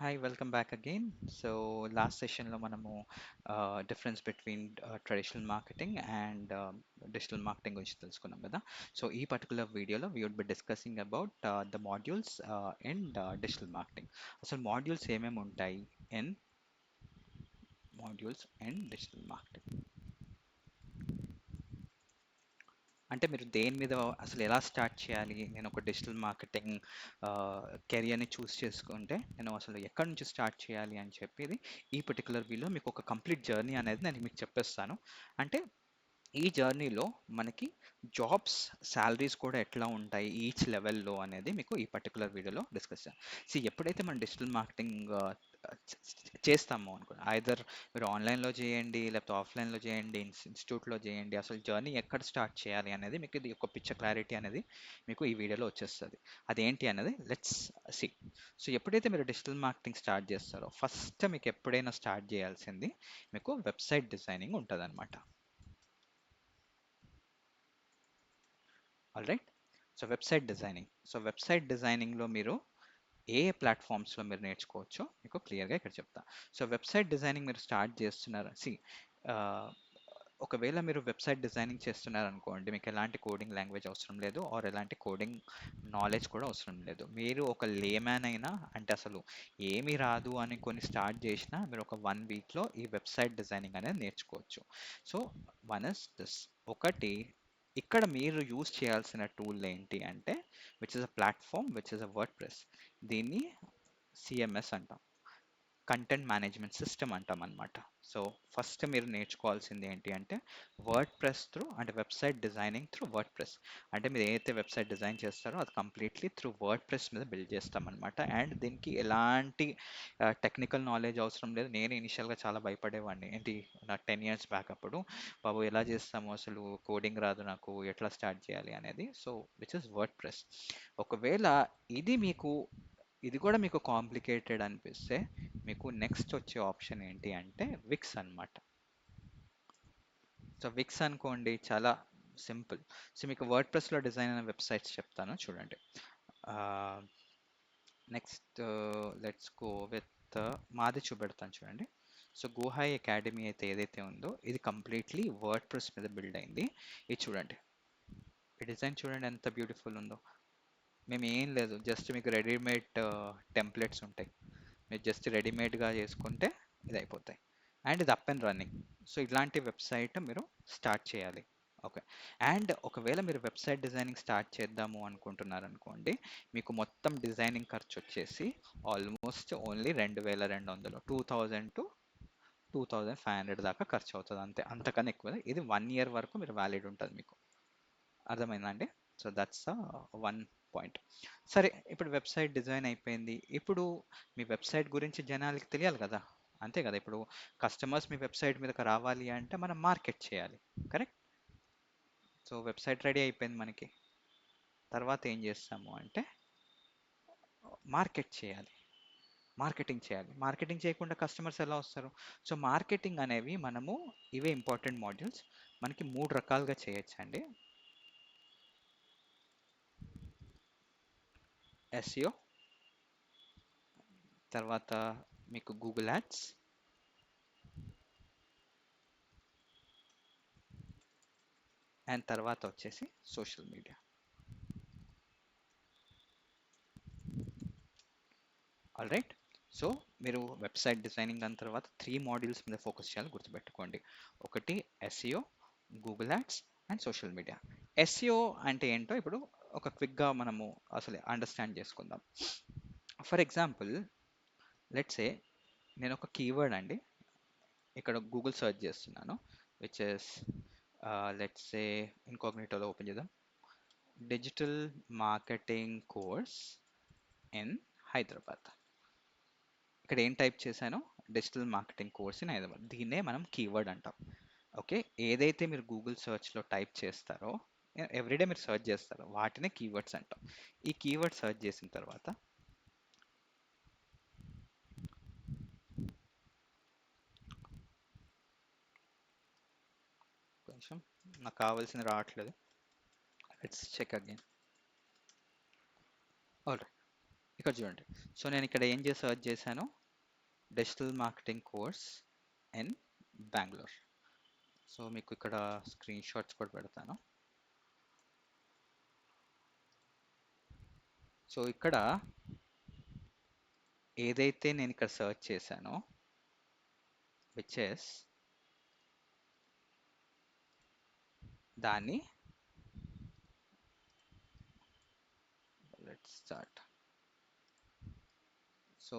Hi, welcome back again. So last session లో మనము difference between traditional marketing and digital marketing గురించి తెలుసుకున్నాం కదా. సో ఈ పర్టికులర్ వీడియోలో we would be discussing about the modules in digital marketing. అసలు modules ఏమేమి ఉంటాయి in modules and digital marketing అంటే మీరు దేని మీద అసలు ఎలా స్టార్ట్ చేయాలి? నేను ఒక డిజిటల్ మార్కెటింగ్ కెరియర్‌ని చూస్ చేసుకుంటే, నేను అసలు ఎక్కడి నుంచి స్టార్ట్ చేయాలి అని చెప్పేది ఈ పర్టిక్యులర్ వీలో మీకు ఒక కంప్లీట్ జర్నీ అనేది నేను మీకు చెప్పేస్తాను. అంటే ఈ జర్నీలో మనకి జాబ్స్, సాలరీస్ కూడా ఎట్లా ఉంటాయి ఈచ్ లెవెల్‌లో అనేది మీకు ఈ పర్టిక్యులర్ వీడియోలో డిస్కస్ చేస్తాను. ఎప్పుడైతే మనం డిజిటల్ మార్కెటింగ్ చేస్తామో అనుకోండి, ఐదర్ మీరు ఆన్‌లైన్‌లో చేయండి, లేకపోతే ఆఫ్‌లైన్‌లో చేయండి, ఇన్‌స్టిట్యూట్‌లో చేయండి. అసలు జర్నీ ఎక్కడ స్టార్ట్ చేయాలి అనేది మీకు ఇది ఒక పిక్చర్ క్లారిటీ అనేది మీకు ఈ వీడియోలో వచ్చేస్తది. అదేంటి అనేది లెట్స్ సీ. ఎప్పుడైతే మీరు డిజిటల్ మార్కెటింగ్ స్టార్ట్ చేస్తారో, ఫస్ట్ మీకు ఎప్పుడైనా స్టార్ట్ చేయాల్సింది మీకు వెబ్‌సైట్ డిజైనింగ్ ఉంటదనమాట. ఆల్‌రైట్. వెబ్‌సైట్ డిజైనింగ్‌లో మీరు ఏ ప్లాట్‌ఫామ్స్‌లో మీరు నేర్చుకోవచ్చో మీకు క్లియర్‌గా ఇక్కడ చెప్తా. వెబ్‌సైట్ డిజైనింగ్ మీరు స్టార్ట్ చేస్తున్నారు ఆహ్, ఒకవేళ మీరు వెబ్‌సైట్ డిజైనింగ్ చేస్తున్నారనుకోండి, మీకు ఎలాంటి కోడింగ్ లాంగ్వేజ్ అవసరం లేదు ఆర్ ఎలాంటి కోడింగ్ నాలెడ్జ్ కూడా అవసరం లేదు. మీరు ఒక లేమ్యాన్ అయినా అంటే అసలు ఏమీ రాదు అనుకొని స్టార్ట్ చేసినా మీరు ఒక 1 వీక్‌లో ఈ వెబ్‌సైట్ డిజైనింగ్ అనేది నేర్చుకోవచ్చు. So, one is this. ఒకటి ఇక్కడ మీరు యూజ్ చేయాల్సిన టూల్ ఏంటి అంటే which is a platform which is a WordPress. దీన్ని సిఎంఎస్ అంటాం. కంటెంట్ మేనేజ్మెంట్ సిస్టమ్ అంటాం అనమాట. ఫస్ట్ మీరు నేర్చుకోవాల్సింది ఏంటి అంటే వర్డ్ ప్రెస్ త్రూ అంటే website designing through word press. అంటే మీరు ఏదైతే వెబ్సైట్ డిజైన్ చేస్తారో అది కంప్లీట్లీ త్రూ వర్డ్ ప్రెస్ మీద బిల్డ్ చేస్తాం అనమాట. అండ్ దీనికి ఎలాంటి టెక్నికల్ నాలెడ్జ్ అవసరం లేదు. నేను ఇనిషియల్గా చాలా భయపడేవాడిని. ఏంటి నాకు 10 years బ్యాక్ అప్పుడు బాబు ఎలా చేస్తాము, అసలు కోడింగ్ రాదు నాకు, ఎట్లా స్టార్ట్ చేయాలి అనేది. Which is word press. ఒకవేళ ఇది మీకు ఇది కూడా మీకు కాంప్లికేటెడ్ అనిపిస్తే మీకు నెక్స్ట్ వచ్చే ఆప్షన్ ఏంటి అంటే విక్స్ అన్నమాట. విక్స్ అనుకోండి చాలా సింపుల్. మీకు వర్డ్ ప్రెస్లో డిజైన్ అయిన వెబ్సైట్స్ చెప్తాను చూడండి. నెక్స్ట్ లెట్స్ గో విత్ మాది చూపెడతాను చూడండి. గోహాయ్ అకాడమీ అయితే ఏదైతే ఉందో ఇది కంప్లీట్లీ వర్డ్ ప్రెస్ మీద బిల్డ్ అయింది. ఇది చూడండి, ఈ డిజైన్ చూడండి ఎంత బ్యూటిఫుల్ ఉందో. మేము ఏం లేదు, జస్ట్ మీకు రెడీమేడ్ టెంప్లెట్స్ ఉంటాయి, మీరు జస్ట్ రెడీమేడ్గా చేసుకుంటే ఇది అయిపోతాయి. అండ్ ఇది అప్ అండ్ రన్నింగ్. ఇట్లాంటి వెబ్సైట్ మీరు స్టార్ట్ చేయాలి. ఓకే. అండ్ ఒకవేళ మీరు వెబ్సైట్ డిజైనింగ్ స్టార్ట్ చేద్దాము అనుకుంటున్నారు అనుకోండి, మీకు మొత్తం డిజైనింగ్ ఖర్చు వచ్చేసి ఆల్మోస్ట్ ఓన్లీ 2200, 2000 టు 2500 దాకా ఖర్చు అవుతుంది అంతే. అంతకన్నా ఎక్కువ ఇది 1 year వరకు మీరు వ్యాలిడ్ ఉంటుంది మీకు. అర్థమైందా అండి? That's one point. సరే, ఇప్పుడు వెబ్సైట్ డిజైన్ అయిపోయింది. ఇప్పుడు మీ వెబ్సైట్ గురించి జనాలకి తెలియాలి కదా. అంతే కదా, ఇప్పుడు కస్టమర్స్ మీ వెబ్సైట్ మీదకి రావాలి అంటే మనం మార్కెట్ చేయాలి. కరెక్ట్. వెబ్సైట్ రెడీ అయిపోయింది మనకి. తర్వాత ఏం చేస్తాము అంటే మార్కెట్ చేయాలి, మార్కెటింగ్ చేయాలి. మార్కెటింగ్ చేయకుండా కస్టమర్స్ ఎలా వస్తారు? మార్కెటింగ్ అనేవి మనము ఇవే ఇంపార్టెంట్ మాడ్యూల్స్. మనకి 3 రకాలుగా చేయొచ్చండి. ఎస్ఈఓ, తర్వాత మీకు గూగుల్ యాడ్స్, అండ్ తర్వాత వచ్చేసి సోషల్ మీడియా. All right. మీరు వెబ్సైట్ డిజైనింగ్ దాని తర్వాత 3 మాడ్యూల్స్ మీద ఫోకస్ చేయాలి, గుర్తుపెట్టుకోండి. ఒకటి SEO, Google ads and social media. SEO అంటే ఏంటో ఇప్పుడు ఒక క్విక్గా మనము అసలు అండర్స్టాండ్ చేసుకుందాం. ఫర్ ఎగ్జాంపుల్, లెట్స్ సే నేను ఒక కీవర్డ్ అండి ఇక్కడ గూగుల్ సెర్చ్ చేస్తున్నాను, విచ్ ఇస్ లెట్స్ సే ఇన్కాగ్నిటోలో ఓపెన్ చేద్దాం, digital marketing course in Hyderabad. ఇక్కడ ఏం టైప్ చేశాను? Digital marketing course in Hyderabad. దీన్నే మనం కీవర్డ్ అంటాం. ఓకే. ఏదైతే మీరు గూగుల్ సెర్చ్లో టైప్ చేస్తారో, ఎవ్రీడే మీరు సెర్చ్ చేస్తారో వాటినే కీవర్డ్స్ అంటాం. ఈ కీవర్డ్ సెర్చ్ చేసిన తర్వాత కొంచెం నాకు కావాల్సింది రావట్లేదు. Let's check again. ఆల్రైట్. ఇక్కడ చూడండి. సో నేను ఇక్కడ ఏం చేసి సెర్చ్ చేశాను, digital marketing course in Bengaluru. So మీకు ఇక్కడ స్క్రీన్ షాట్స్ కూడా పెడతాను. సో ఇక్కడ ఏదైతే నేను ఇక్కడ సెర్చ్ చేశానో విచ్ ఇస్ దాన్ని లెట్స్ స్టార్ట్. సో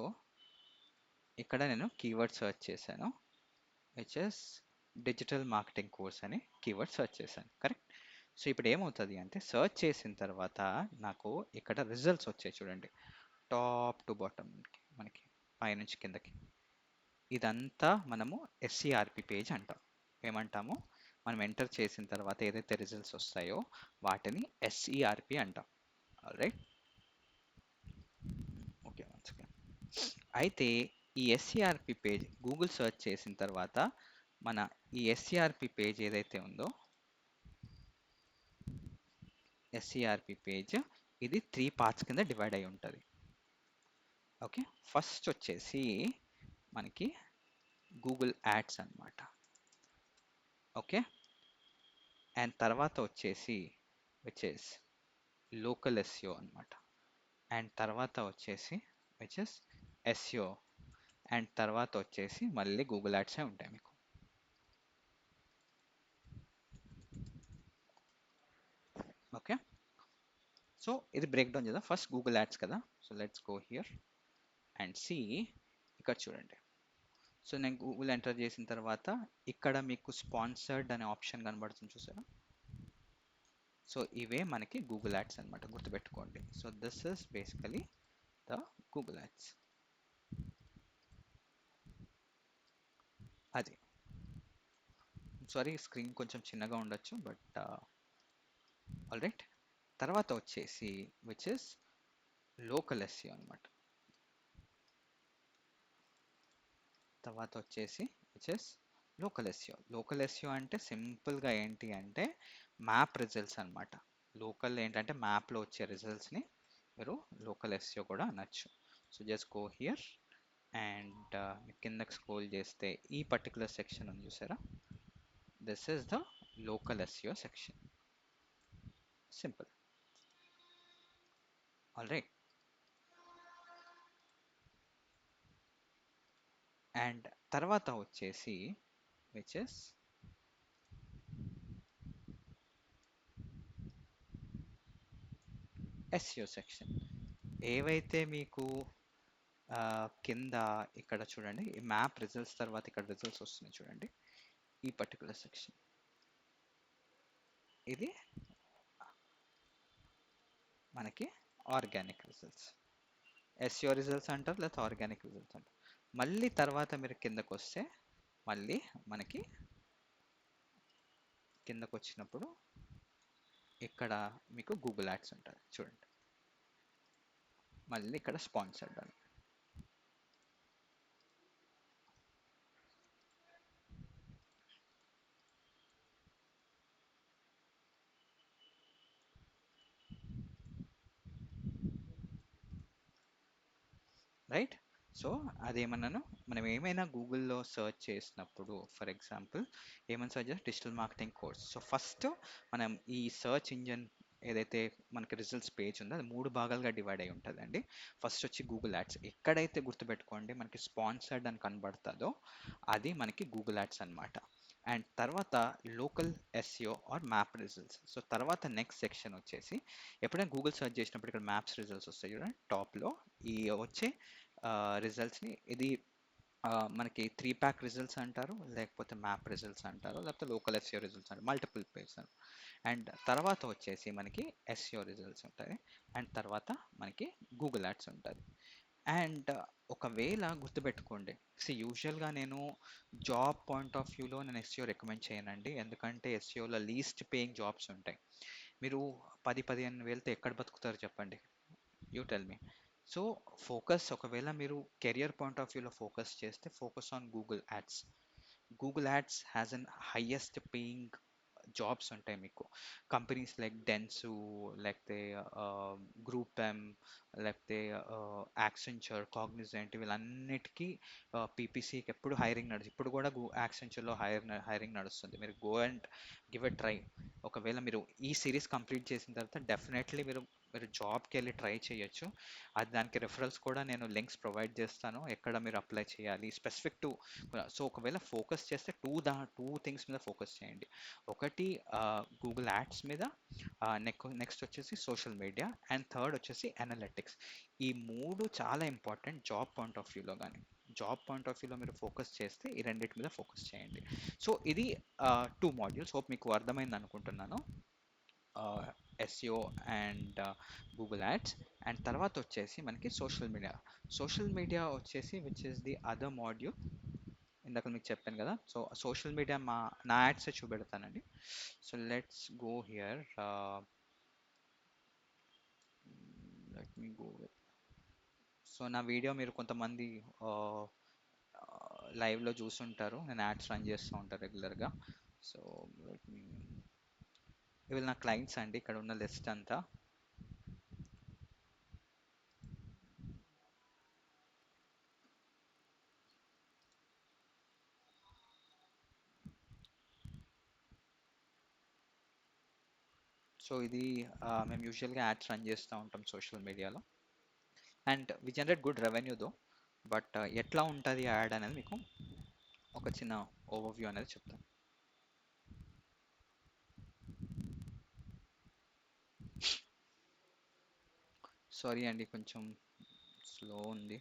ఇక్కడ నేను కీవర్డ్ సెర్చ్ చేశాను which is digital marketing course అని కీవర్డ్ సెర్చ్ చేశాను, కరెక్ట్. సో ఇప్పుడు ఏమవుతుంది అంటే సెర్చ్ చేసిన తర్వాత నాకు ఇక్కడ రిజల్ట్స్ వచ్చాయి చూడండి, టాప్ టు బాటమ్ మనకి పైనుంచి కిందకి. ఇదంతా మనము ఎస్సిఆర్పి పేజ్ అంటాం. ఏమంటాము, మనం ఎంటర్ చేసిన తర్వాత ఏదైతే రిజల్ట్స్ వస్తాయో వాటిని ఎస్ఈఆర్పి అంటాం. Right, okay. వన్స్ అగైన్, అయితే ఈ ఎస్సిఆర్పి పేజ్ గూగుల్ సెర్చ్ చేసిన తర్వాత మన ఈ ఎస్సిఆర్పి పేజ్ ఏదైతే ఉందో ఎస్సిఆర్పి పేజ్ ఇది 3 పార్ట్స్ కింద డివైడ్ అయి ఉంటుంది. ఓకే, ఫస్ట్ వచ్చేసి మనకి గూగుల్ యాడ్స్ అన్నమాట. ఓకే, అండ్ తర్వాత వచ్చేసి విచ్ ఇస్ లోకల్ ఎస్ఈఓ అన్నమాట. అండ్ తర్వాత వచ్చేసి విచ్ ఇస్ ఎస్ఈఓ. అండ్ తర్వాత వచ్చేసి మళ్ళీ గూగుల్ యాడ్సే ఉంటాయి మీకు. ఓకే, సో ఇది బ్రేక్ డౌన్ చేద్దాం. ఫస్ట్ గూగుల్ యాడ్స్ కదా, so let's go here and see. ఇక్కడ చూడండి, సో నేను గూగుల్ ఎంటర్ చేసిన తర్వాత ఇక్కడ మీకు స్పాన్సర్డ్ అనే ఆప్షన్ కనబడుతుంది చూసారా. సో ఇవే మనకి గూగుల్ యాడ్స్ అనమాట, గుర్తుపెట్టుకోండి. So this is basically the Google ads. అది సారీ, స్క్రీన్ కొంచెం చిన్నగా ఉండొచ్చు, బట్ ఆల్ రైట్. తర్వాత వచ్చేసి విచ్ ఇస్ లోకల్ ఎస్ఈఓ అనమాట. తర్వాత వచ్చేసి which is local SEO. Local SEO అంటే సింపుల్గా ఏంటి అంటే మ్యాప్ రిజల్ట్స్ అనమాట. లోకల్ ఏంటంటే మ్యాప్లో వచ్చే రిజల్ట్స్ని మీరు లోకల్ ఎస్ఈఓ కూడా అనొచ్చు. So just go here and కిందకి స్క్రోల్ చేస్తే ఈ పర్టికులర్ సెక్షన్ ఉంది చూసారా, this is the local SEO section. Simple, all right. And తర్వాత వచ్చేసి విచ్ ఇస్ ఎస్ఈఓ సెక్షన్. ఏవైతే మీకు కింద ఇక్కడ చూడండి, ఈ మ్యాప్ రిజల్ట్స్ తర్వాత ఇక్కడ రిజల్ట్స్ వస్తున్నాయి చూడండి, ఈ పర్టికులర్ సెక్షన్ ఇది మనకి ఆర్గానిక్ రిజల్ట్స్. ఎస్ఈఓ రిజల్ట్స్ అంటారు లేకపోతే ఆర్గానిక్ రిజల్ట్స్ అంటారు. మళ్ళీ తర్వాత మీరు కిందకు వస్తే మళ్ళీ మనకి కిందకు వచ్చినప్పుడు ఇక్కడ మీకు గూగుల్ యాడ్స్ ఉంటుంది చూడండి, మళ్ళీ ఇక్కడ స్పాన్సర్డ్ అని. రైట్. సో అదేమన్నాను, మనం ఏమైనా గూగుల్లో సెర్చ్ చేసినప్పుడు ఫర్ ఎగ్జాంపుల్ ఏమైనా సెర్చ్ చేస్తే digital marketing course. So first మనం ఈ సెర్చ్ ఇంజన్ ఏదైతే మనకి రిజల్ట్స్ పేజ్ ఉందో అది 3 భాగాలుగా డివైడ్ అయి ఉంటుందండి. ఫస్ట్ వచ్చి గూగుల్ యాడ్స్. ఎక్కడైతే గుర్తుపెట్టుకోండి మనకి స్పాన్సర్డ్ అని కనబడుతుందో అది మనకి గూగుల్ యాడ్స్ అనమాట. అండ్ తర్వాత local SEO or map results. So తర్వాత నెక్స్ట్ సెక్షన్ వచ్చేసి ఎప్పుడైనా గూగుల్ సెర్చ్ చేసినప్పుడు ఇక్కడ మ్యాప్స్ రిజల్ట్స్ వస్తాయి చూడండి, టాప్లో ఈ వచ్చే రిజల్ట్స్ని ఇది మనకి 3 ప్యాక్ రిజల్ట్స్ అంటారు, లేకపోతే మ్యాప్ రిజల్ట్స్ అంటారు, లేకపోతే లోకల్ ఎస్ఈఓ రిజల్ట్స్ అంటారు, మల్టిపుల్ పేజ్. అండ్ తర్వాత వచ్చేసి మనకి ఎస్ఈఓ రిజల్ట్స్ ఉంటాయి. అండ్ తర్వాత మనకి గూగుల్ యాడ్స్ ఉంటుంది. అండ్ ఒకవేళ గుర్తుపెట్టుకోండి, యూజువల్గా నేను జాబ్ పాయింట్ ఆఫ్ వ్యూలో నేను ఎస్ఈఓ రికమెండ్ చేయనండి, ఎందుకంటే ఎస్ఈఓలో లీస్ట్ పేయింగ్ జాబ్స్ ఉంటాయి. మీరు 10-15 వేలతో ఎక్కడ బతుకుతారు చెప్పండి, you tell me. So focus, ఒకవేళ మీరు కెరియర్ పాయింట్ ఆఫ్ వ్యూలో ఫోకస్ చేస్తే focus on Google ads. Google ads has an highest paying jobs ఉంటాయి మీకు. కంపెనీస్ లైక్ డెన్సు, లేకపోతే గ్రూప్ ఎమ్, లేకపోతే యాక్సెంచర్, కాగ్నిజెంట్, వీళ్ళన్నిటికీ పీపీసీకి ఎప్పుడు హైరింగ్ నడుస్తుంది. ఇప్పుడు కూడా యాక్సెంచర్లో హైరింగ్ నడుస్తుంది. మీరు go and give a try. ఒకవేళ మీరు ఈ సిరీస్ కంప్లీట్ చేసిన తర్వాత డెఫినెట్లీ మీరు జాబ్కి వెళ్ళి ట్రై చేయొచ్చు. అది దానికి రెఫరల్స్ కూడా నేను లింక్స్ ప్రొవైడ్ చేస్తాను, ఎక్కడ మీరు అప్లై చేయాలి స్పెసిఫిక్ టు. సో ఒకవేళ ఫోకస్ చేస్తే టూ థింగ్స్ మీద ఫోకస్ చేయండి. ఒకటి గూగుల్ యాడ్స్ మీద, నెక్స్ట్ వచ్చేసి సోషల్ మీడియా, అండ్ థర్డ్ వచ్చేసి అనలిటిక్స్. ఈ మూడు చాలా ఇంపార్టెంట్ జాబ్ పాయింట్ ఆఫ్ వ్యూలో. కానీ జాబ్ పాయింట్ ఆఫ్ వ్యూలో మీరు ఫోకస్ చేస్తే ఈ రెండింటి మీద ఫోకస్ చేయండి. సో ఇది 2 మాడ్యూల్స్. హోప్ మీకు అర్థమైంది అనుకుంటున్నాను. SEO and Google ads. And తర్వాత వచ్చేసి మనకి సోషల్ మీడియా వచ్చేసి which is the other module. ఇందాక మీకు చెప్పాను కదా. సో సోషల్ మీడియా నా యాడ్సే చూపెడతానండి. So let's go here. Let me go with. So నా వీడియో మీరు కొంతమంది లైవ్లో చూస్తుంటారు, నేను యాడ్స్ రన్ చేస్తూ ఉంటాను రెగ్యులర్గా. సో ఇవి నా క్లయింట్స్ అండి, ఇక్కడ ఉన్న లిస్ట్ అంతా. సో ఇది మేము యూజువల్గా యాడ్స్ రన్ చేస్తూ ఉంటాం సోషల్ మీడియాలో, and we generate good revenue though. But ఎట్లా ఉంటుంది యాడ్ అనేది మీకు ఒక చిన్న ఓవర్వ్యూ అనేది చెప్తాను. సారీ అండి, కొంచెం స్లో ఉంది.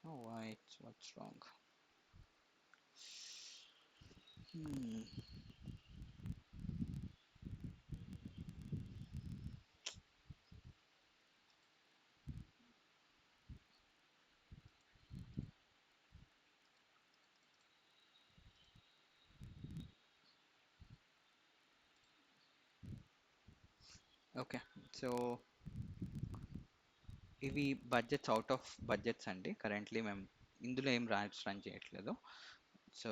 Oh, why? What's wrong? Okay, so ఇవి బడ్జెట్స్, అవుట్ ఆఫ్ బడ్జెట్స్ అండి. కరెంట్లీ మేము ఇందులో ఏం యాడ్స్ రన్ చేయట్లేదు. So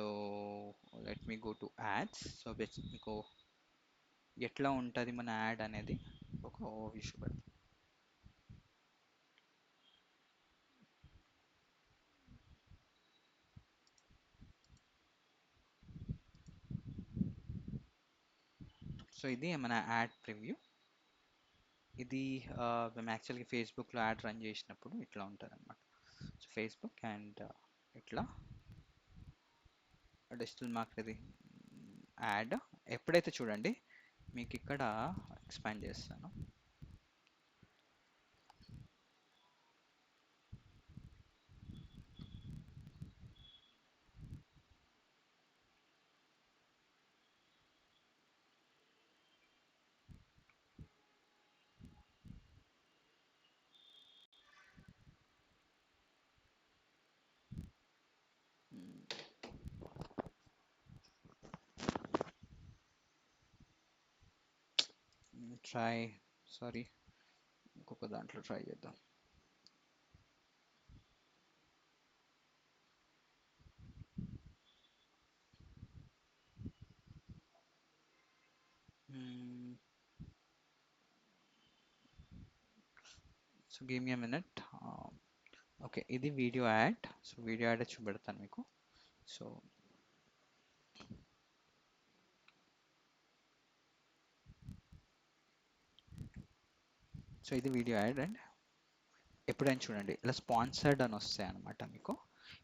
let me go to ads. So మీకు ఎట్లా ఉంటుంది మన యాడ్ అనేది ఒక ఇష్యూ పెడతాం. సో ఇది మన యాడ్ ప్రివ్యూ. ఇది మేము యాక్చువల్గా ఫేస్బుక్లో యాడ్ రన్ చేసినప్పుడు ఇట్లా ఉంటుంది అనమాట. సో ఫేస్బుక్ అండ్ ఇట్లా డిజిటల్ మార్కెటింగ్ యాడ్. ఎప్పుడైతే చూడండి మీకు ఇక్కడ ఎక్స్పాండ్ చేస్తాను. ట్రై, సారీ, ఇంకొక దాంట్లో ట్రై చేద్దాం. So give me a minute. Okay, ఇది video ad. So video ad చూపెడతాను మీకు. సో సో ఇది వీడియో యాడ్. అండ్ ఎప్పుడైనా చూడండి ఇలా స్పాన్సర్డ్ అని వస్తాయి అనమాట మీకు.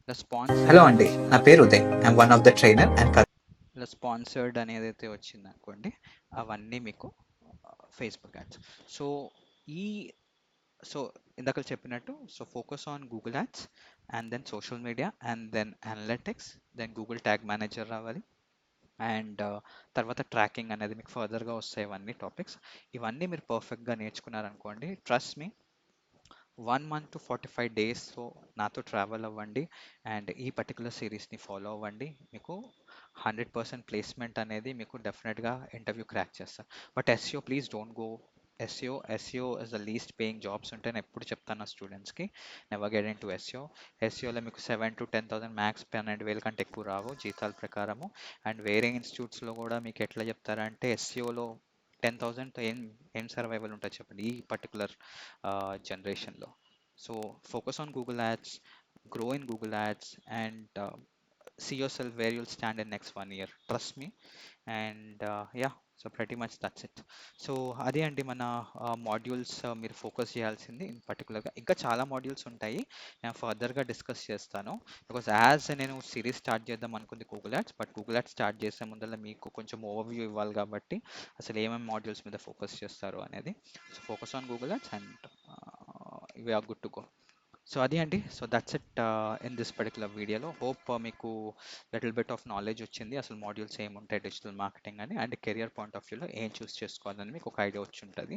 ఇలా స్పాన్సర్డ్. హలో అండి, నా పేరు Uday. I'm one of the trainer and ఇలా స్పాన్సర్డ్ అనేది అయితే వచ్చింది అనుకోండి, అవన్నీ మీకు ఫేస్బుక్ యాడ్స్. సో ఈ సో ఇందాక చెప్పినట్టు, so focus on Google ads and then social media and then analytics, then Google tag manager రావాలి. అండ్ తర్వాత ట్రాకింగ్ అనేది మీకు ఫర్దర్గా వస్తాయి ఇవన్నీ టాపిక్స్. ఇవన్నీ మీరు పర్ఫెక్ట్గా నేర్చుకున్నారనుకోండి, ట్రస్ట్ మీ, 1 month to 45 డేస్లో నాతో ట్రావెల్ అవ్వండి అండ్ ఈ పర్టికులర్ సిరీస్ని ఫాలో అవ్వండి. మీకు 100% ప్లేస్మెంట్ అనేది మీకు డెఫినెట్గా ఇంటర్వ్యూ క్రాక్ చేస్తారు. But SEO please don't go SEO is the least paying jobs ఉంటే నేను ఎప్పుడు చెప్తాను నా స్టూడెంట్స్కి, never get into SEO. ఎస్ఈఓలో మీకు 7,000 to 10,000 మ్యాక్స్ 12,000 కంటే ఎక్కువ రావు జీతాల ప్రకారము. అండ్ వేరే ఇన్స్టిట్యూట్స్లో కూడా మీకు ఎట్లా చెప్తారంటే ఎస్ఈఓలో 10,000తో ఏం సర్వైవల్ ఉంటుంది చెప్పండి ఈ పర్టికులర్ జనరేషన్లో. So focus on Google ads, grow in Google Ads, and see yourself where you'll stand in next 1 year. Trust me. And yeah, so pretty much that's it. So అదే అండి మన మాడ్యూల్స్ మీరు focus చేయాల్సింది in పర్టికులర్గా. ఇంకా చాలా modules ఉంటాయి, నేను ఫర్దర్గా డిస్కస్ చేస్తాను. బికాస్ యాజ్ నేను సిరీస్ స్టార్ట్ చేద్దాం అనుకుంది Google ads, but Google ads start చేసే ముందర మీకు కొంచెం ఓవర్వ్యూ ఇవ్వాలి కాబట్టి అసలు ఏమేమి మాడ్యూల్స్ మీద ఫోకస్ చేస్తారు అనేది. So focus on Google ads and we are good to go. So అది అండి. So that's it in this particular వీడియోలో. హోప్ మీకు లిటిల్ బిట్ ఆఫ్ నాలెడ్జ్ వచ్చింది అసలు మాడ్యూల్స్ ఏముంటాయి డిజిటల్ మార్కెటింగ్ అని, అండ్ కెరియర్ పాయింట్ ఆఫ్ వ్యూలో ఏం చూస్ చేసుకోవాలని మీకు ఒక ఐడియా వచ్చి ఉంటుంది.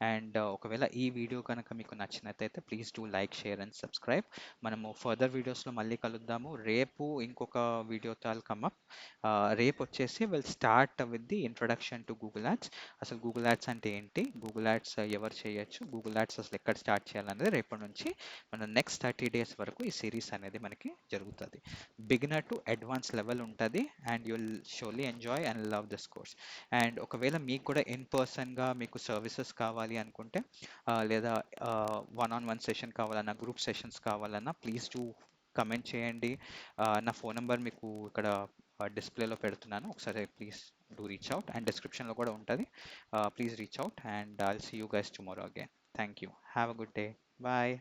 అండ్ ఒకవేళ ఈ వీడియో కనుక మీకు నచ్చినట్టయితే please do like, share and subscribe. మనము ఫర్దర్ వీడియోస్లో మళ్ళీ కలుద్దాము. రేపు ఇంకొక వీడియోతో ఐల్ కమ్ అప్. రేపు వచ్చేసి will start with the introduction to Google ads. అసలు గూగుల్ యాడ్స్ అంటే ఏంటి, గూగుల్ యాడ్స్ ఎవరు చేయొచ్చు, గూగుల్ యాడ్స్ అసలు ఎక్కడ స్టార్ట్ చేయాలనేది రేపటి నుంచి మన నెక్స్ట్ 30 డేస్ వరకు ఈ సిరీస్ అనేది మనకి జరుగుతుంది. బిగినర్ టు అడ్వాన్స్ లెవెల్ ఉంటుంది and you'll షోలీ enjoy and love this course. And ఒకవేళ మీకు కూడా ఇన్ పర్సన్గా మీకు సర్వీసెస్ కావాలి అనుకుంటే లేదా వన్ సెషన్ కావాలన్నా, గ్రూప్ సెషన్స్ కావాలన్నా ప్లీజ్ డూ కమెంట్ చేయండి. నా ఫోన్ నెంబర్ మీకు ఇక్కడ డిస్ప్లేలో పెడుతున్నాను, ఒకసారి please do reach out, and డిస్క్రిప్షన్లో కూడా ఉంటుంది. Please reach out and I'll see you guys tomorrow again. Thank you, have a good day, bye.